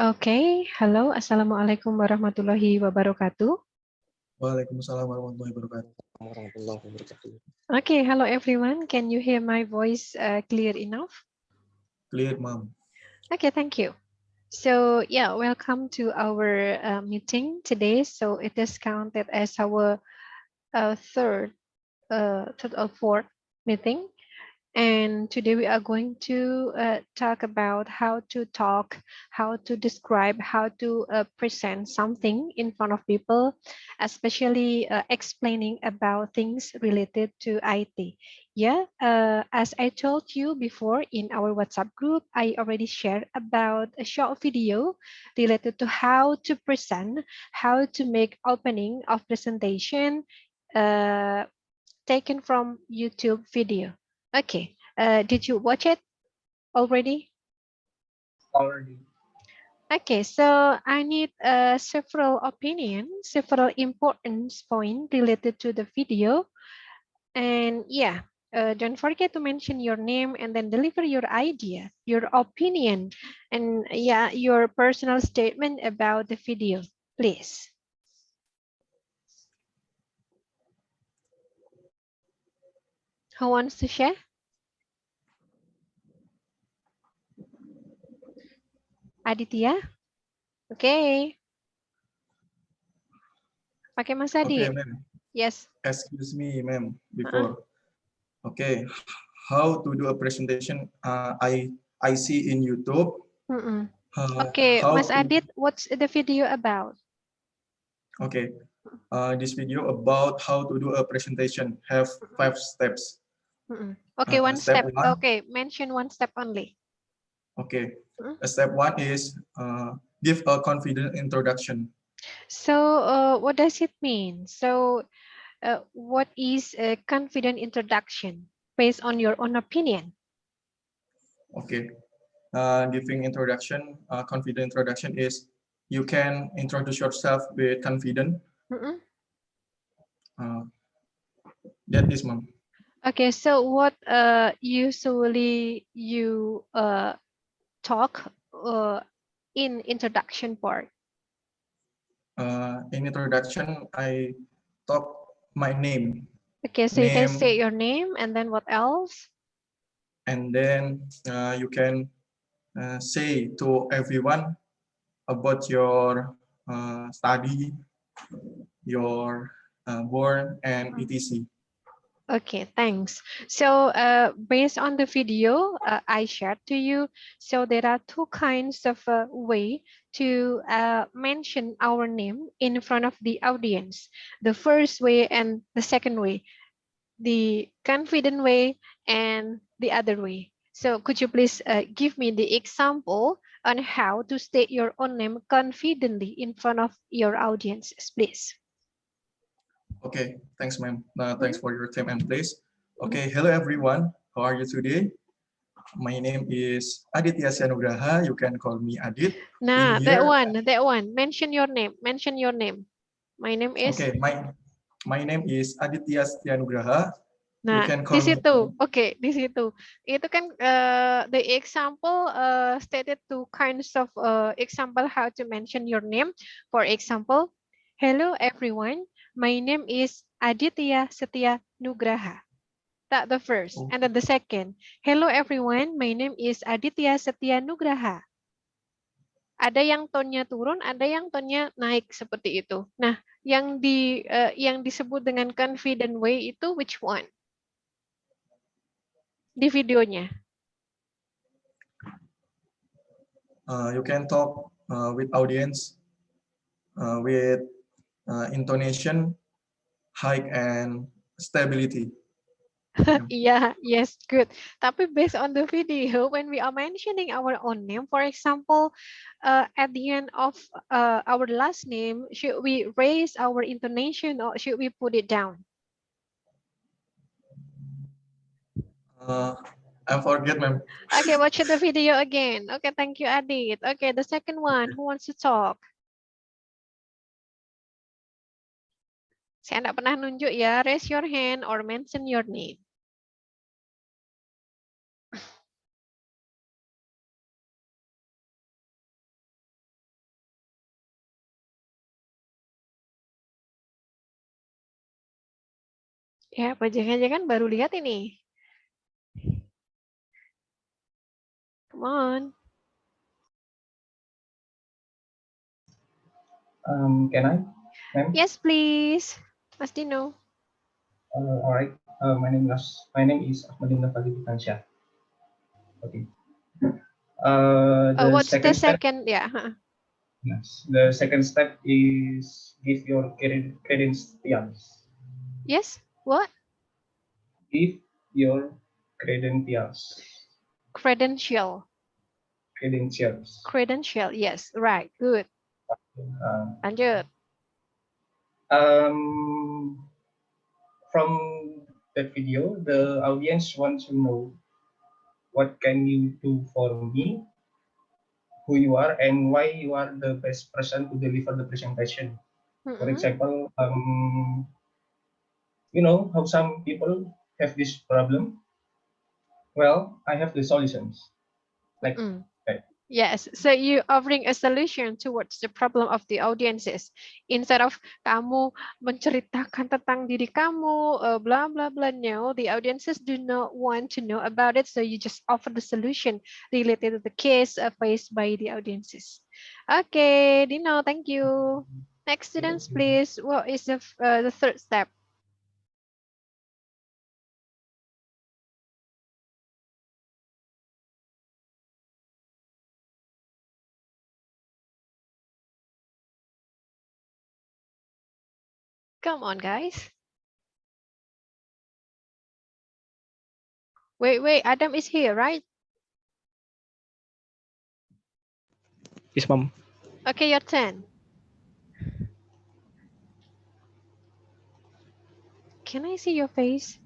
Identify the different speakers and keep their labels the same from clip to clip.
Speaker 1: Okay, hello, Assalamualaikum warahmatullahi wabarakatuh.
Speaker 2: Waalaikumsalam warahmatullahi wabarakatuh.
Speaker 1: Okay, hello everyone. Can you hear my voice clear enough?
Speaker 2: Clear, Mom.
Speaker 1: Okay, thank you. So yeah, welcome to our meeting today. So it is counted as our third or fourth meeting. And today we are going to talk about how to talk, how to describe, how to present something in front of people, especially explaining about things related to IT. Yeah, as I told you before in our WhatsApp group, I already shared about a short video related to how to present, how to make opening of presentation, uh, taken from YouTube video. Okay, did you watch it already?
Speaker 2: Already.
Speaker 1: Okay, so I need several opinions, several important points related to the video. And yeah, don't forget to mention your name and then deliver your idea, your opinion, and yeah, your personal statement about the video, please. Who wants to share? Aditya? Okay. Pakai Mas
Speaker 2: Okay,
Speaker 1: Adit.
Speaker 2: ma'am.
Speaker 1: Yes.
Speaker 2: Excuse me, ma'am. Before. Okay. How to do a presentation? I see in YouTube.
Speaker 1: Okay,
Speaker 2: How
Speaker 1: Mas
Speaker 2: to.
Speaker 1: Adit, what's the video about?
Speaker 2: Okay. This video about how to do a presentation have 5 steps.
Speaker 1: Okay, one
Speaker 2: Step
Speaker 1: step.
Speaker 2: 1.
Speaker 1: Okay, mention one step only.
Speaker 2: Okay. Step 1 is give a confident introduction.
Speaker 1: So, what does it mean? So, what is a confident introduction based on your own opinion?
Speaker 2: Okay. Giving introduction, confident introduction is you can introduce yourself with confidence. That is, ma'am.
Speaker 1: Okay, so what usually you talk in introduction part?
Speaker 2: In introduction, I talk my name.
Speaker 1: Okay, so you can say your name and then what else?
Speaker 2: And then you can say to everyone about your study, your work, and etc.
Speaker 1: Okay, thanks. So based on the video I shared to you, so there are two kinds of way to mention our name in front of the audience. The first way and the second way, the confident way and the other way. So could you please give me the example on how to state your own name confidently in front of your audience, please?
Speaker 2: Okay, thanks, ma'am. Thanks for your time and place. Okay, hello everyone. How are you today? My name is Aditya Sianugraha. You can call me Adit.
Speaker 1: Nah,
Speaker 2: In
Speaker 1: that
Speaker 2: here,
Speaker 1: one. Mention your name. Mention your name. My name is.
Speaker 2: okay, my name is Aditya Sianugraha. You
Speaker 1: Nah,
Speaker 2: can
Speaker 1: di
Speaker 2: call me.
Speaker 1: situ. Oke, di situ. Itu kan the example stated two kinds of example how to mention your name. For example, hello everyone. My name is Aditya Setia Nugraha. That the first. And then the second. Hello everyone. My name is Aditya Setia Nugraha. Ada yang tone-nya turun, ada yang tone-nya naik seperti itu. Nah, yang disebut dengan confident way itu which one? Di videonya.
Speaker 2: You can talk with audience with intonation, height, and stability.
Speaker 1: Yeah, yes, good. Tapi based on the video, when we are mentioning our own name, for example, at the end of our last name, should we raise our intonation or should we put it down?
Speaker 2: I forget, ma'am.
Speaker 1: Okay, watch the video again. Okay, thank you, Adit. Okay, the second one, who wants to talk? Saya tidak pernah nunjuk ya, raise your hand or mention your name. Ya, apa jangan-jangan baru lihat ini? Come on.
Speaker 3: Can I, ma'am?
Speaker 1: Yes, please. Mas Dino.
Speaker 3: All right. My name is Ahmadin Nafali Dikansyah. Okay. The
Speaker 1: What's the
Speaker 3: second step.
Speaker 1: second? Yeah.
Speaker 3: Yes. The second step is give your credentials.
Speaker 1: Yes. What?
Speaker 3: Give your credentials.
Speaker 1: Credential.
Speaker 3: Credentials.
Speaker 1: Credential. Yes. Right. Good. Lanjut.
Speaker 3: From that video, the audience wants to know what can you do for me, who you are, and why you are the best person to deliver the presentation. For example, you know how some people have this problem? Well, I have the solutions. Like that.
Speaker 1: Yes, so you offering a solution towards the problem of the audiences. Instead of kamu menceritakan tentang diri kamu, blah blah blah. No, the audiences do not want to know about it, so you just offer the solution related to the case faced by the audiences. Okay, Dino, thank you. Next students, please. What is the third step? Come on, guys. Wait, Adam is here, right?
Speaker 4: Yes, Mom.
Speaker 1: Okay, your turn. Can I see your face?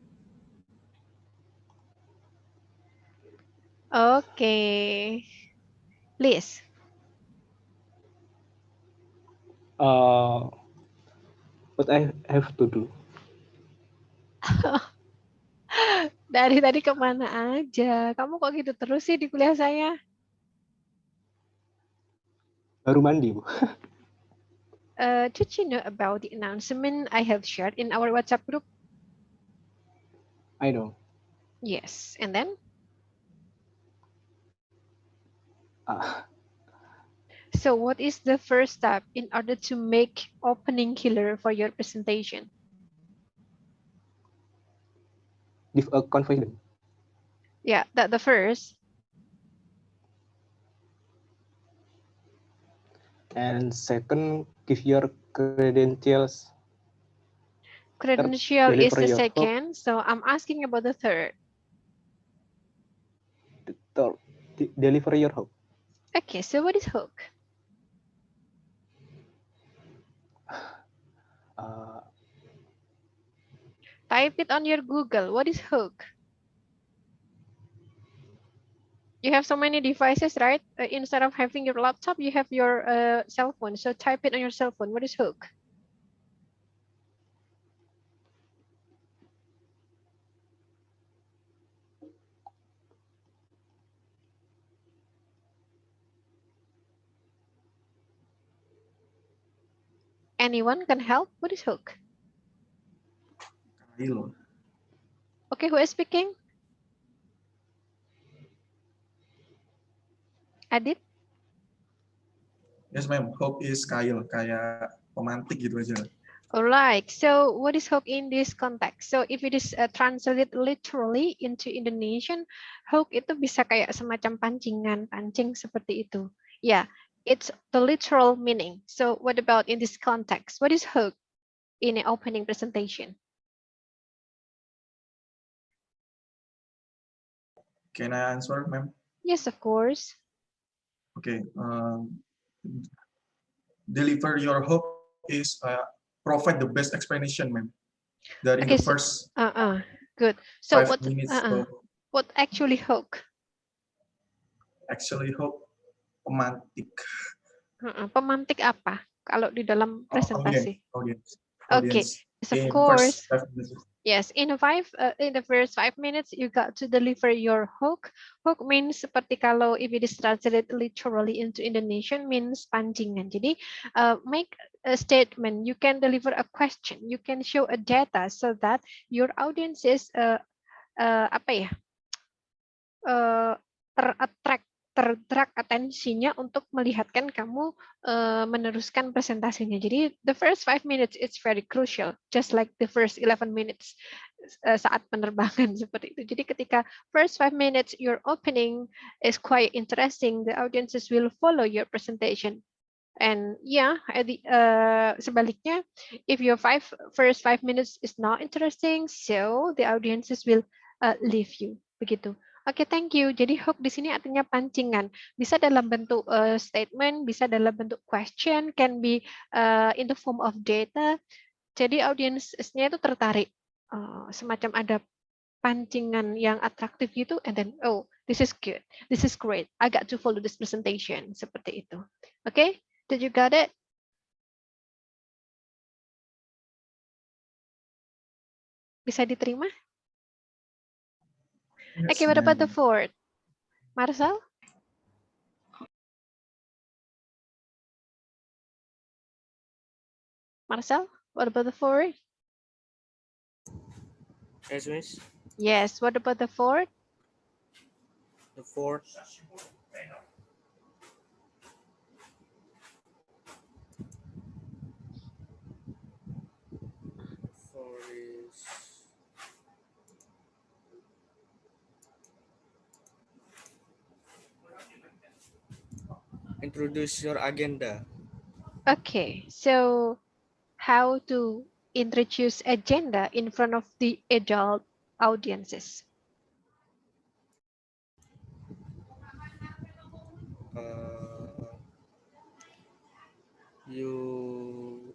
Speaker 1: Okay. Liz.
Speaker 4: What I have to do?
Speaker 1: Dari tadi kemana aja? Kamu kok gitu terus sih di kuliah saya?
Speaker 4: Baru mandi, Bu.
Speaker 1: Did you know about the announcement I have shared in our WhatsApp group?
Speaker 4: I know.
Speaker 1: Yes. And then? So what is the first step in order to make opening killer for your presentation?
Speaker 4: Give a confidence.
Speaker 1: Yeah, that the first.
Speaker 4: And second, give your credentials.
Speaker 1: Credential
Speaker 4: Third,
Speaker 1: is
Speaker 4: deliver
Speaker 1: the
Speaker 4: your hope.
Speaker 1: second. So I'm asking about the third.
Speaker 4: Third, deliver your hope.
Speaker 1: Okay, so what is hook? Type it on your Google. What is hook? You have so many devices, right? Instead of having your laptop, you have your cell phone. So type it on your cell phone. What is hook? Anyone can help? What is hook?
Speaker 2: Kail.
Speaker 1: Okay, who is speaking? Adit?
Speaker 2: Yes, ma'am. Hope is kail, kayak pemantik gitu aja.
Speaker 1: Alright, so what is hook in this context? So if it is translated literally into Indonesian, hook itu bisa kayak semacam pancingan, pancing seperti itu. Yeah, it's the literal meaning. So what about in this context? What is hook in an opening presentation?
Speaker 2: Can I answer, ma'am?
Speaker 1: Yes, of course.
Speaker 2: Okay. Deliver your hope is provide the best explanation, ma'am. That in
Speaker 1: Okay,
Speaker 2: the
Speaker 1: so,
Speaker 2: first
Speaker 1: good. So
Speaker 2: 5 minutes.
Speaker 1: what actually hook?
Speaker 2: Actually, hope pemantik.
Speaker 1: Pemantik apa kalau di dalam presentasi?
Speaker 2: Audience.
Speaker 1: Okay, yes, of
Speaker 2: In
Speaker 1: course.
Speaker 2: first 5 minutes.
Speaker 1: Yes, in the first 5 minutes, you got to deliver your hook. Hook means seperti kalau if it is translated literally into Indonesian means pancingan. Jadi make a statement, you can deliver a question, you can show a data so that your audience is apa ya, terdrag atensinya untuk melihatkan kamu meneruskan presentasinya. Jadi the first 5 minutes it's very crucial, just like the first 11 minutes saat penerbangan seperti itu. Jadi ketika first 5 minutes your opening is quite interesting, the audiences will follow your presentation. And yeah, sebaliknya, if your first 5 minutes is not interesting, so the audiences will leave you. Begitu. Oke, thank you. Jadi hook di sini artinya pancingan. Bisa dalam bentuk statement, bisa dalam bentuk question, can be in the form of data. Jadi audiensnya itu tertarik. Semacam ada pancingan yang atraktif gitu, and then, oh, this is good, this is great, I got to follow this presentation. Seperti itu. Oke? Did you got it? Bisa diterima?
Speaker 2: Yes,
Speaker 1: Okay, what about the
Speaker 2: ma'am.
Speaker 1: fourth? Marcel? Marcel, what about the fourth?
Speaker 5: Yes, miss.
Speaker 1: Yes, what about the fourth?
Speaker 5: The fourth. Four is introduce your agenda.
Speaker 1: Okay, so how to introduce agenda in front of the adult audiences?
Speaker 5: You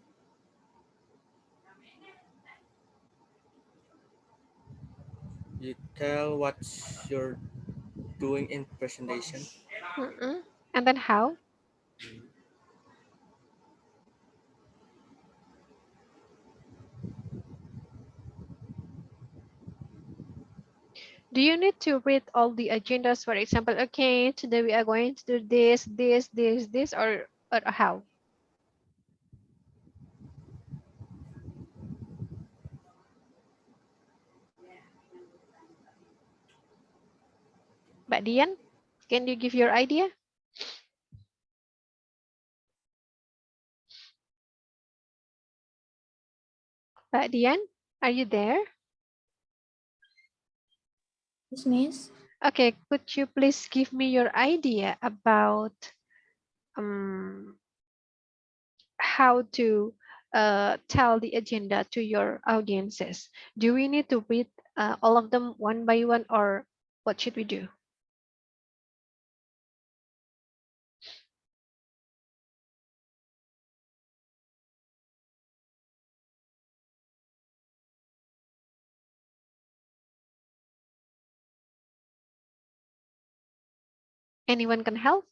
Speaker 5: tell what you're doing in presentation.
Speaker 1: And then how? Do you need to read all the agendas? For example, okay, today we are going to do this, this, or how? Mbak Dian, can you give your idea? Mbak Dian, are you there?
Speaker 6: Yes, Miss.
Speaker 1: Okay, could you please give me your idea about how to tell the agenda to your audiences? Do we need to read all of them one by one, or what should we do? Anyone can help?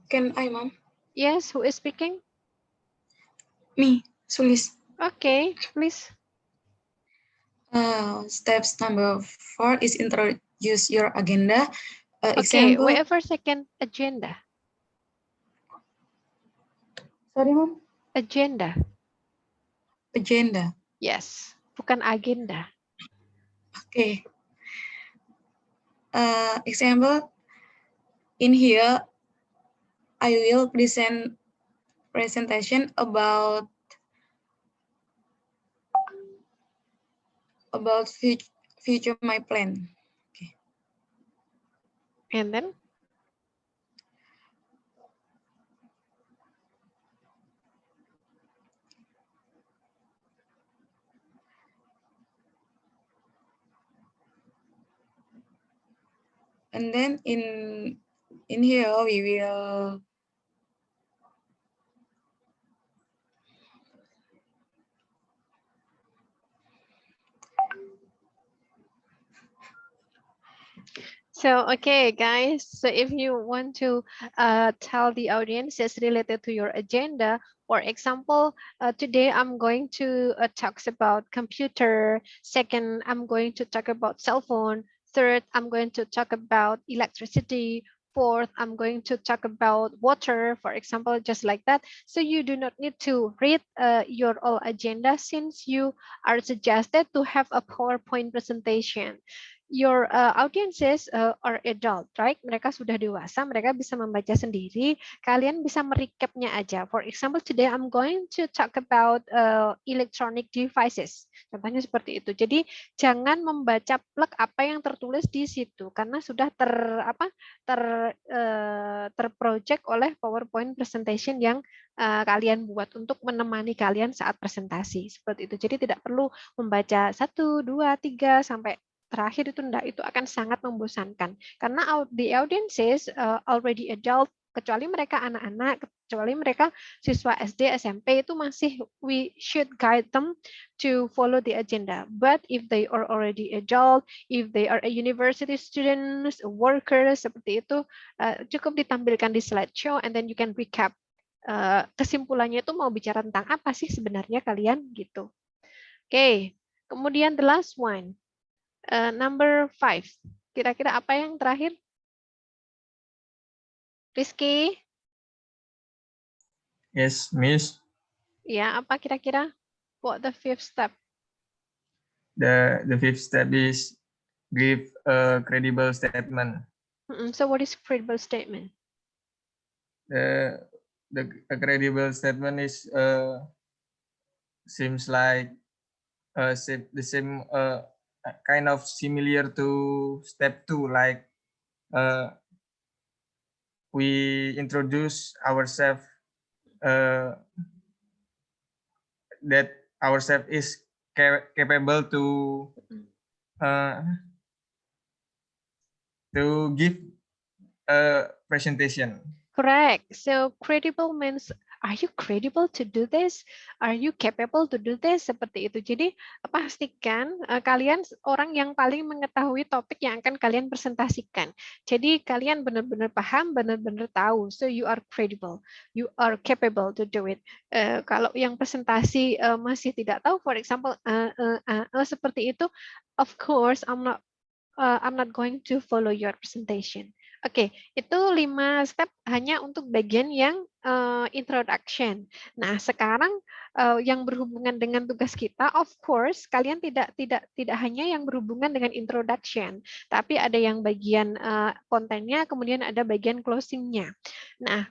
Speaker 6: Can I, Mom?
Speaker 1: Yes, who is speaking?
Speaker 6: Me, Sulis.
Speaker 1: Okay, please.
Speaker 6: Steps number 4 is introduce your agenda.
Speaker 1: Okay,
Speaker 6: Example.
Speaker 1: wait for a second. Agenda.
Speaker 6: Sorry, Mom.
Speaker 1: Agenda.
Speaker 6: Agenda.
Speaker 1: Yes, bukan agenda.
Speaker 6: Okay. Example. In here, I will present presentation about future my plan. Okay.
Speaker 1: And then?
Speaker 6: And then in here we will
Speaker 1: So, okay, guys, so if you want to tell the audiences related to your agenda, for example, today I'm going to talk about computer. Second, I'm going to talk about cell phone. Third, I'm going to talk about electricity. 4th, I'm going to talk about water, for example, just like that. So you do not need to read your all agenda since you are suggested to have a PowerPoint presentation. Your audiences are adult, right? Mereka sudah dewasa, mereka bisa membaca sendiri. Kalian bisa merecapnya aja. For example, today I'm going to talk about electronic devices. Contohnya seperti itu. Jadi jangan membaca plek apa yang tertulis di situ karena sudah terproject oleh PowerPoint presentation yang kalian buat untuk menemani kalian saat presentasi seperti itu. Jadi tidak perlu membaca 1, 2, 3 sampai terakhir itu enggak, itu akan sangat membosankan karena the audiences already adult, kecuali mereka anak-anak, kecuali mereka siswa SD, SMP itu masih we should guide them to follow the agenda. But if they are already adult, if they are a university students, workers seperti itu, cukup ditampilkan di slideshow and then you can recap. Kesimpulannya itu mau bicara tentang apa sih sebenarnya kalian gitu. Oke, kemudian the last one. Number 5. Kira-kira apa yang terakhir? Rizky?
Speaker 2: Yes, Miss.
Speaker 1: Ya, apa kira-kira? What the 5th step?
Speaker 2: The 5th step is give a credible statement.
Speaker 1: So what is credible statement?
Speaker 2: The a credible statement is seems like the same kind of similar to step 2, like we introduce ourselves, that ourselves is capable to give a presentation.
Speaker 1: Correct. So credible means, are you credible to do this? Are you capable to do this? Seperti itu. Jadi pastikan kalian orang yang paling mengetahui topik yang akan kalian presentasikan. Jadi kalian benar-benar paham, benar-benar tahu. So you are credible. You are capable to do it. Kalau yang presentasi masih tidak tahu, for example, seperti itu, of course I'm not going to follow your presentation. Oke, itu 5 step hanya untuk bagian yang introduction. Nah, sekarang yang berhubungan dengan tugas kita, of course, kalian tidak hanya yang berhubungan dengan introduction, tapi ada yang bagian kontennya, kemudian ada bagian closingnya. Nah,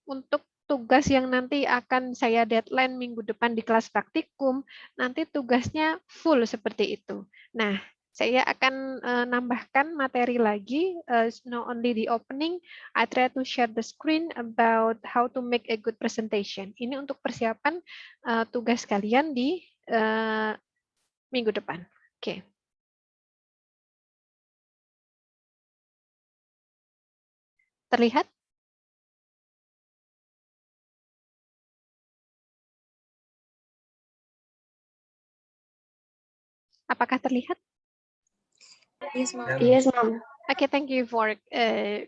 Speaker 1: untuk tugas yang nanti akan saya deadline minggu depan di kelas praktikum, nanti tugasnya full seperti itu. Nah, saya akan nambahkan materi lagi, not only the opening, I try to share the screen about how to make a good presentation. Ini untuk persiapan tugas kalian di minggu depan. Oke. Terlihat? Apakah terlihat?
Speaker 6: Yes, ma'am.
Speaker 2: Yes,
Speaker 6: ma'am.
Speaker 1: Okay, thank you for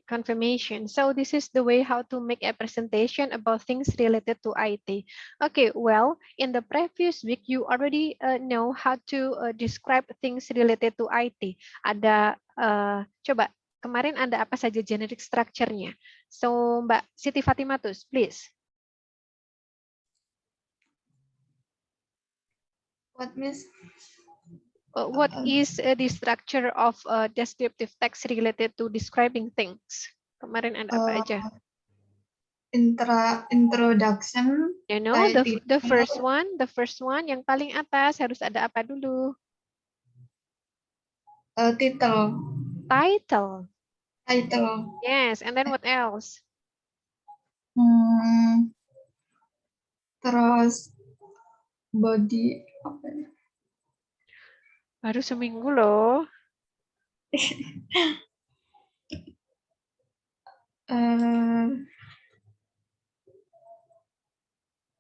Speaker 1: confirmation. So this is the way how to make a presentation about things related to IT. Okay, well, in the previous week, you already know how to describe things related to IT. Ada, coba, kemarin ada apa saja generic structure-nya? So, Mbak Siti Fatimatus, please.
Speaker 6: What, Miss?
Speaker 1: What is the structure of descriptive text related to describing things? Kemarin ada apa aja?
Speaker 6: Introduction.
Speaker 1: You know, the first one yang paling atas harus ada apa dulu?
Speaker 6: Title.
Speaker 1: Yes, and then what else?
Speaker 6: Terus body.
Speaker 1: Baru seminggu loh.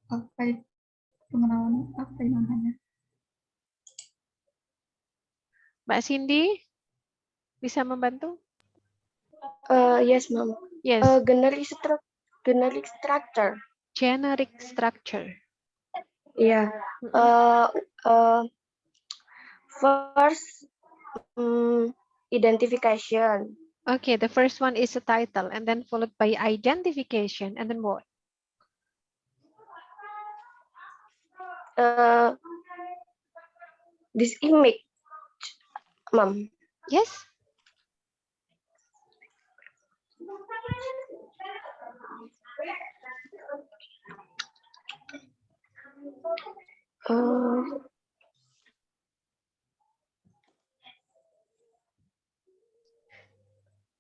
Speaker 6: Apa itu pengenalan? Apa namanya?
Speaker 1: Mbak Cindy bisa membantu?
Speaker 7: Yes, ma'am.
Speaker 1: Yes.
Speaker 7: Generic structure.
Speaker 1: Generic structure.
Speaker 7: Yeah. First, identification.
Speaker 1: Okay, the first one is a title and then followed by identification and then what?
Speaker 7: This image, Mom.
Speaker 1: Yes?
Speaker 7: Uh,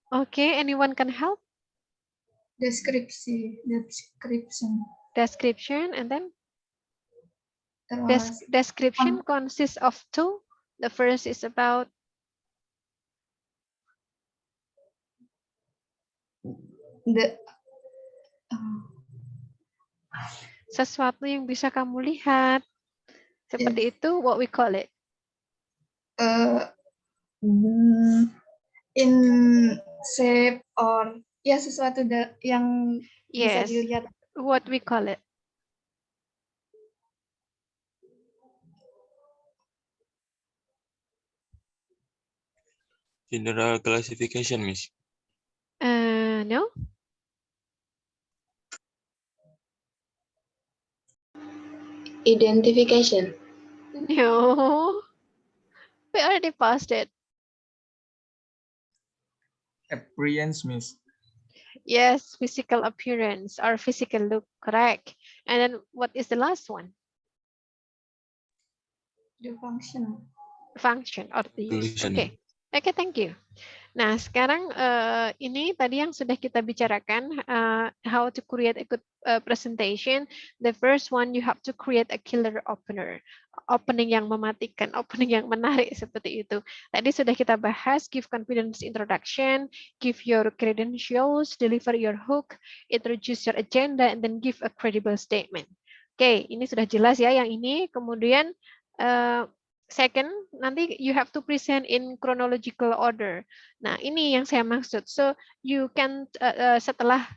Speaker 1: Okay, anyone can help?
Speaker 6: Deskripsi, description.
Speaker 1: Description and then
Speaker 6: Terus
Speaker 1: description consists of two. The first is about
Speaker 6: the
Speaker 1: sesuatu yang bisa kamu lihat. Seperti itu, what we call it.
Speaker 6: in shape or ya sesuatu yang bisa
Speaker 1: Yes,
Speaker 6: dilihat.
Speaker 1: what we call it.
Speaker 5: General classification, Miss.
Speaker 1: No?
Speaker 7: Identification.
Speaker 1: No. We already passed it.
Speaker 2: Appearance, Miss.
Speaker 1: Yes, physical appearance or physical look, correct. And then what is the last one?
Speaker 6: The function.
Speaker 1: Function or the use.
Speaker 5: Tulisan.
Speaker 1: Okay. Okay, thank you. Nah, sekarang ini tadi yang sudah kita bicarakan, how to create a good presentation. The first one, you have to create a killer opener. Opening yang mematikan, opening yang menarik seperti itu. Tadi sudah kita bahas, give confidence introduction, give your credentials, deliver your hook, introduce your agenda, and then give a credible statement. Oke, ini sudah jelas ya yang ini. Kemudian, second, nanti you have to present in chronological order. Nah, ini yang saya maksud. So, you can, setelah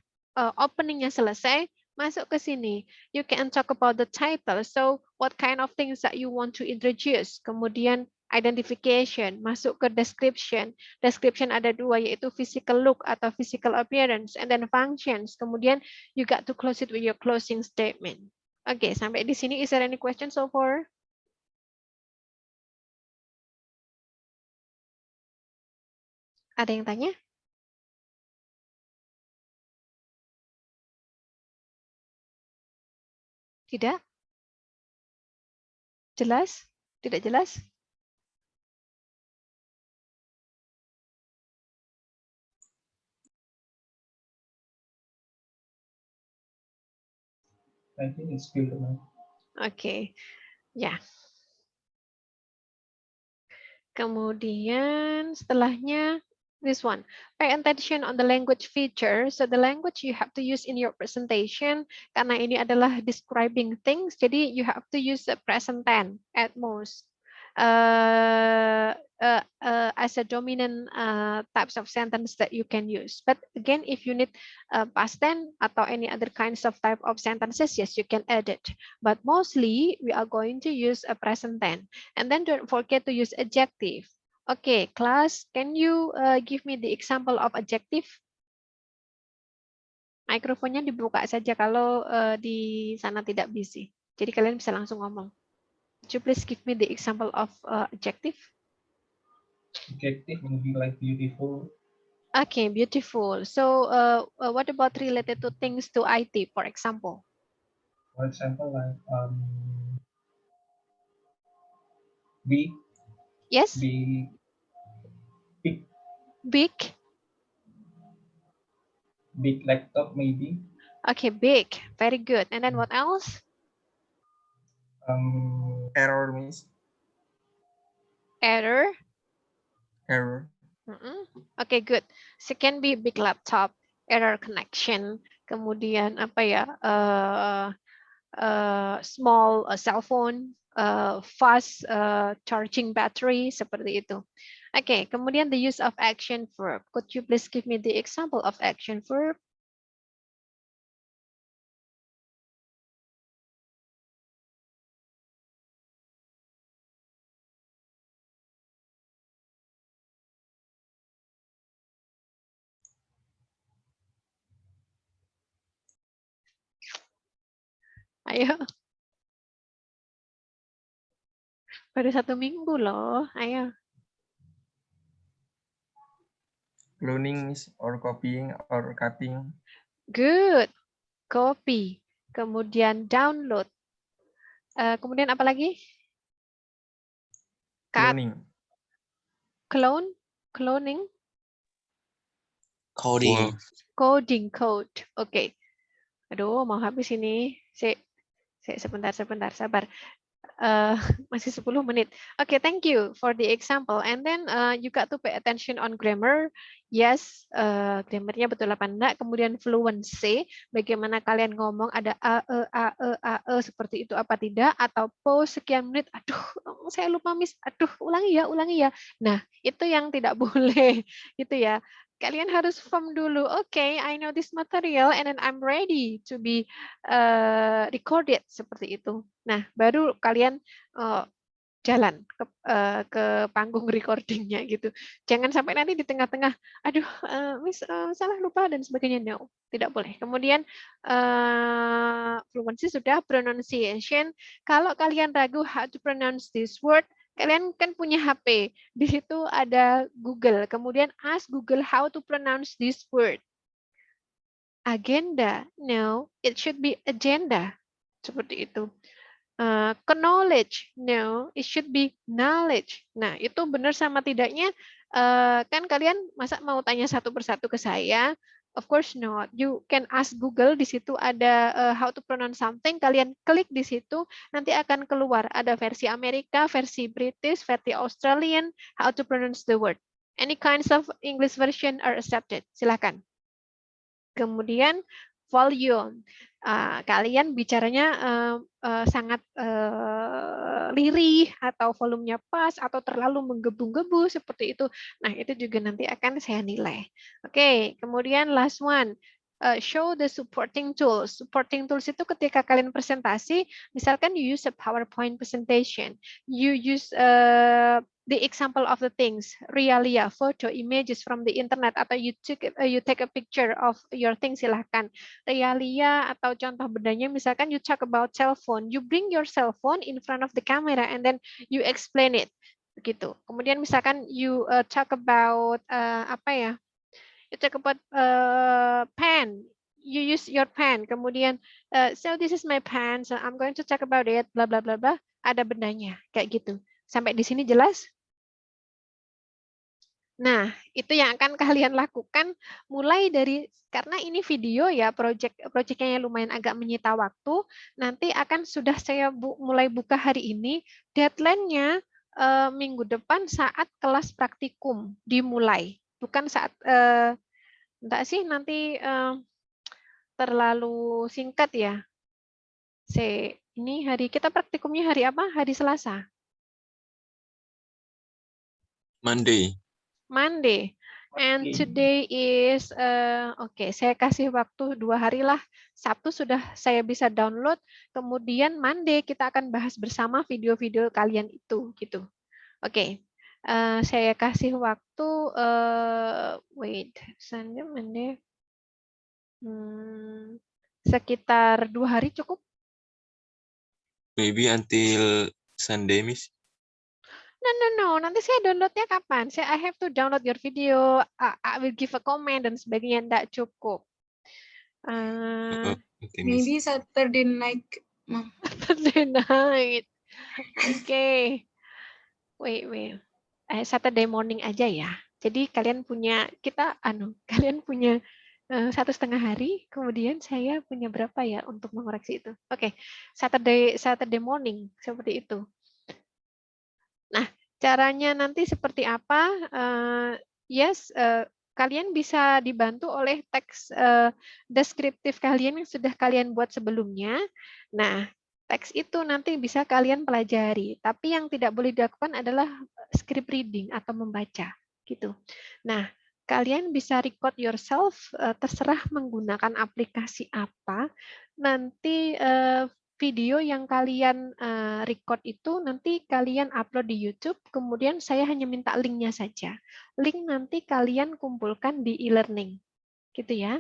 Speaker 1: openingnya selesai, masuk ke sini. You can talk about the title. So, what kind of things that you want to introduce. Kemudian, identification, masuk ke description. Description ada dua, yaitu physical look atau physical appearance. And then functions. Kemudian, you got to close it with your closing statement. Oke, sampai di sini. Is there any questions so far? Ada yang tanya? Tidak? Jelas? Tidak jelas?
Speaker 3: I think it's good enough.
Speaker 1: Oke, ya. Kemudian setelahnya, this one. Pay attention on the language feature. So the language you have to use in your presentation, karena ini adalah describing things, jadi you have to use the present tense at most. As a dominant types of sentence that you can use. But again, if you need past tense atau any other kinds of type of sentences, yes, you can add it. But mostly we are going to use a present tense. And then don't forget to use adjective. Okay, class, can you give me the example of adjective? Mikrofonnya dibuka saja kalau di sana tidak busy. Jadi kalian bisa langsung ngomong. Could you please give me the example of adjective?
Speaker 3: Adjective will be like beautiful.
Speaker 1: Okay, beautiful. So what about related to things to IT, for example?
Speaker 3: For example, like big,
Speaker 1: Yes,
Speaker 3: big, big,
Speaker 1: big.
Speaker 3: big laptop maybe.
Speaker 1: Okay, big. Very good. And then what else?
Speaker 2: Error, Miss.
Speaker 1: Error.
Speaker 2: Error.
Speaker 1: Okay, good. So can be big laptop, error connection, kemudian apa ya? Small cell phone, fast charging battery, seperti itu. Okay, kemudian the use of action verb. Could you please give me the example of action verb? Ayo. Baru 1 minggu loh. Ayo.
Speaker 3: Cloning or copying or cutting.
Speaker 1: Good. Copy. Kemudian download. Kemudian apa lagi? Cut.
Speaker 3: Cloning.
Speaker 1: Cloning.
Speaker 5: Coding.
Speaker 1: Coding code. Oke. Aduh, mau habis ini. Sebentar, sabar. Masih 10 menit. Okay, thank you for the example. And then you got to pay attention on grammar. Yes, grammarnya betul apa enggak. Kemudian fluency, bagaimana kalian ngomong ada a e seperti itu apa tidak, atau pause sekian menit. Aduh, saya lupa miss. Aduh, ulangi ya. Nah, itu yang tidak boleh, gitu ya. Kalian harus firm dulu. Okay, I know this material and then I'm ready to be recorded seperti itu. Nah, baru kalian jalan ke panggung recordingnya gitu. Jangan sampai nanti di tengah-tengah, aduh, miss salah lupa dan sebagainya. No, tidak boleh. Kemudian fluency sudah, pronunciation. Kalau kalian ragu how to pronounce this word, kalian kan punya HP. Di situ ada Google. Kemudian ask Google how to pronounce this word. Agenda. No, it should be agenda. Seperti itu. Knowledge. No, it should be knowledge. Nah, itu benar sama tidaknya. Kan kalian masa mau tanya satu persatu ke saya? Of course not. You can ask Google, di situ ada how to pronounce something, kalian klik di situ, nanti akan keluar ada versi Amerika, versi British, versi Australian, how to pronounce the word. Any kinds of English version are accepted. Silakan. Kemudian volume. Kalian bicaranya sangat lirih atau volumenya pas atau terlalu menggebu-gebu seperti itu. Nah, itu juga nanti akan saya nilai. Oke, kemudian last one. Show the supporting tools. Supporting tools itu ketika kalian presentasi, misalkan you use a PowerPoint presentation, you use the example of the things, realia, photo, images from the internet, atau you take a picture of your things, silahkan. Realia atau contoh bedanya, misalkan you talk about cell phone, you bring your cell phone in front of the camera and then you explain it, begitu. Kemudian misalkan you talk about you talk about pen, you use your pen, kemudian so this is my pen, so I'm going to talk about it, bla bla bla bla, ada bedanya, kayak gitu. Sampai di sini jelas? Nah, itu yang akan kalian lakukan mulai dari, karena ini video ya, proyeknya lumayan agak menyita waktu, nanti akan sudah saya mulai buka hari ini, deadline-nya minggu depan saat kelas praktikum dimulai, bukan saat, enggak sih nanti terlalu singkat ya. Ini hari kita praktikumnya hari apa? Hari Selasa. Monday. And today is oke, saya kasih waktu 2 hari lah. Sabtu sudah saya bisa download. Kemudian Monday kita akan bahas bersama video-video kalian itu, gitu. Oke, saya kasih waktu. Wait, Sunday, Monday. Sekitar 2 hari cukup.
Speaker 8: Maybe until Sunday, Miss.
Speaker 1: No. Nanti saya downloadnya kapan? I have to download your video. I will give a comment dan sebagainya. Tidak cukup.
Speaker 8: Okay,
Speaker 6: Maybe Saturday night, Mom.
Speaker 1: Saturday night. Oke. Wait. Saturday morning aja ya. Jadi kalian punya kalian punya 1,5 hari. Kemudian saya punya berapa ya untuk mengoreksi itu? Oke. Saturday morning seperti itu. Nah, caranya nanti seperti apa? Kalian bisa dibantu oleh teks deskriptif kalian yang sudah kalian buat sebelumnya. Nah, teks itu nanti bisa kalian pelajari. Tapi yang tidak boleh dilakukan adalah script reading atau membaca, gitu. Nah, kalian bisa record yourself, terserah menggunakan aplikasi apa. Nanti video yang kalian record itu nanti kalian upload di YouTube, kemudian saya hanya minta linknya saja. Link nanti kalian kumpulkan di e-learning, gitu ya.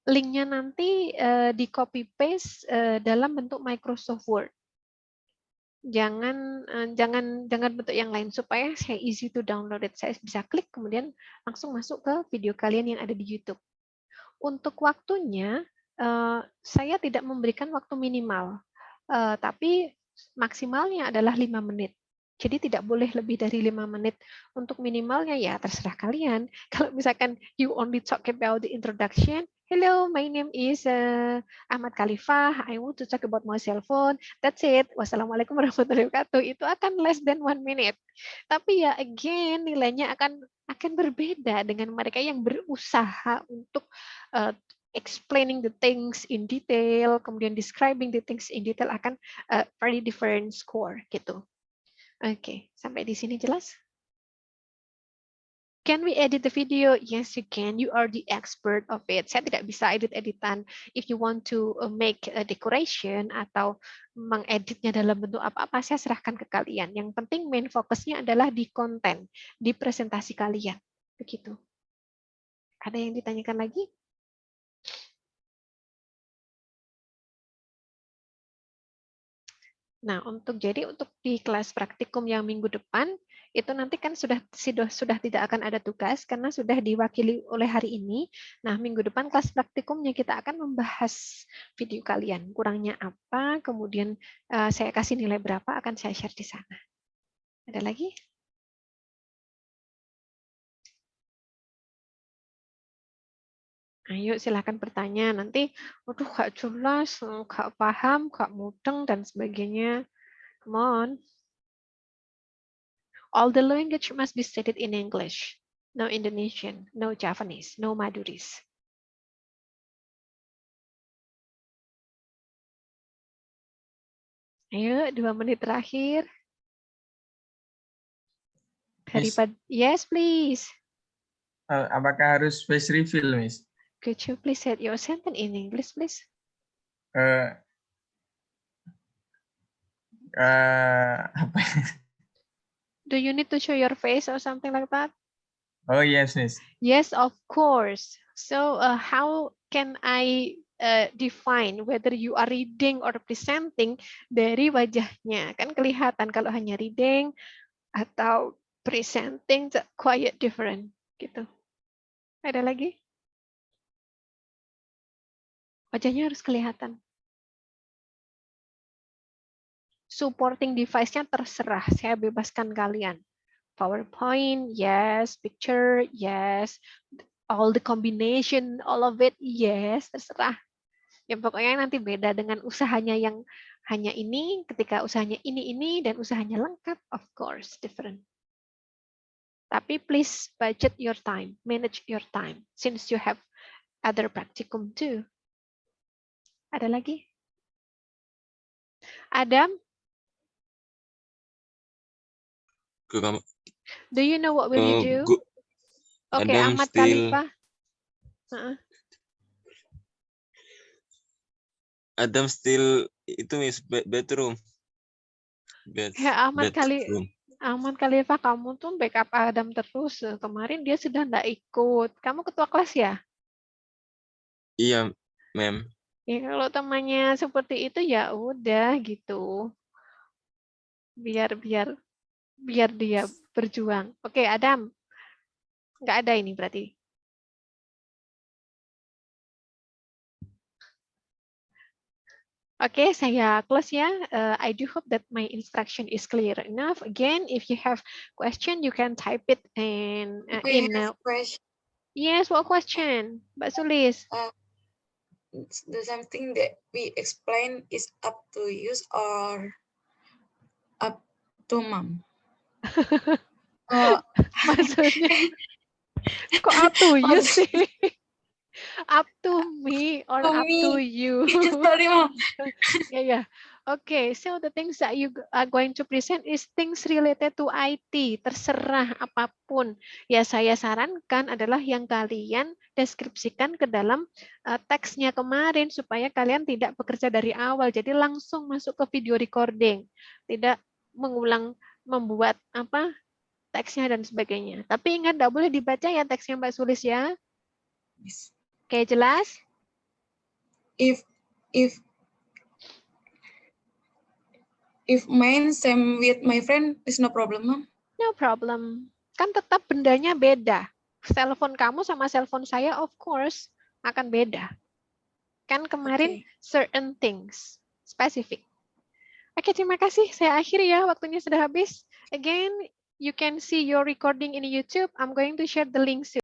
Speaker 1: Linknya nanti di copy paste dalam bentuk Microsoft Word. Jangan bentuk yang lain supaya saya easy to download it. Saya bisa klik kemudian langsung masuk ke video kalian yang ada di YouTube. Untuk waktunya saya tidak memberikan waktu minimal, tapi maksimalnya adalah 5 menit. Jadi tidak boleh lebih dari 5 menit. Untuk minimalnya ya terserah kalian. Kalau misalkan you only talk about the introduction, hello, my name is Ahmad Khalifah, I want to talk about my cell phone, that's it. Wassalamualaikum warahmatullahi wabarakatuh. Itu akan less than 1 minute. Tapi ya again nilainya akan berbeda dengan mereka yang berusaha untuk explaining the things in detail, kemudian describing the things in detail akan very different score gitu. Oke, sampai di sini jelas? Can we edit the video? Yes, you can. You are the expert of it. Saya tidak bisa edit-editan. If you want to make a decoration atau mengeditnya dalam bentuk apa-apa, saya serahkan ke kalian. Yang penting main fokusnya adalah di konten, di presentasi kalian. Begitu. Ada yang ditanyakan lagi? Nah, untuk di kelas praktikum yang minggu depan itu nanti kan sudah tidak akan ada tugas karena sudah diwakili oleh hari ini. Nah, minggu depan kelas praktikumnya kita akan membahas video kalian, kurangnya apa, kemudian saya kasih nilai berapa akan saya share di sana. Ada lagi? Ayo silahkan bertanya, nanti waduh gak jelas, gak paham, gak mudeng, dan sebagainya. Come on. All the language must be stated in English. No Indonesian, no Japanese, no Maduris. Ayo, 2 menit terakhir. Yes, please.
Speaker 9: Apakah harus face reveal, Miss?
Speaker 1: Could you please say your sentence in English, please?
Speaker 9: Apa?
Speaker 1: Do you need to show your face or something like that?
Speaker 9: Oh yes, Miss.
Speaker 1: Yes, of course. So how can I define whether you are reading or presenting dari wajahnya? Kan kelihatan kalau hanya reading atau presenting quite different gitu. Ada lagi? Wajahnya harus kelihatan. Supporting device-nya terserah, saya bebaskan kalian. PowerPoint, yes. Picture, yes. All the combination, all of it, yes. Terserah. Ya pokoknya nanti beda dengan usahanya yang hanya ini, ketika usahanya ini, dan usahanya lengkap, of course, different. Tapi please budget your time, manage your time, since you have other practicum too. Ada lagi? Adam? Do you know what will you do? Okay,
Speaker 8: Adam
Speaker 1: Ahmad
Speaker 8: still,
Speaker 1: Khalifah.
Speaker 8: Adam still itu Miss bedroom.
Speaker 1: Ya Ahmad Khalifah, kamu tuh backup Adam terus. Kemarin dia sudah enggak ikut. Kamu ketua kelas ya?
Speaker 8: Iya, ma'am.
Speaker 1: Ya kalau temannya seperti itu ya udah gitu. Biar dia berjuang. Oke, Adam. Nggak ada ini berarti. Oke, saya close ya. I do hope that my instruction is clear enough. Again, if you have question, you can type it in.
Speaker 6: We have question.
Speaker 1: Yes, what question, Mbak Sulis?
Speaker 6: The something that we explain is up to you or up to mom.
Speaker 1: Maksudnya kok up to you sih? Up to me or up to you?
Speaker 6: Sorry, Mom.
Speaker 1: Yeah. Okay, so the things that you are going to present is things related to IT. Terserah apapun. Ya, saya sarankan adalah yang kalian deskripsikan ke dalam teksnya kemarin supaya kalian tidak bekerja dari awal. Jadi langsung masuk ke video recording. Tidak mengulang membuat teksnya dan sebagainya. Tapi ingat, tidak boleh dibaca ya teksnya Mbak Sulis ya.
Speaker 6: Yes.
Speaker 1: Oke, jelas?
Speaker 6: if mine same with my friend is no problem, Mom.
Speaker 1: No problem. Kan tetap bendanya beda. Telepon kamu sama telepon saya of course akan beda. Kan kemarin
Speaker 6: Okay.
Speaker 1: certain things, spesifik. Oke, terima kasih. Saya akhiri ya, waktunya sudah habis. Again, you can see your recording in YouTube. I'm going to share the link soon.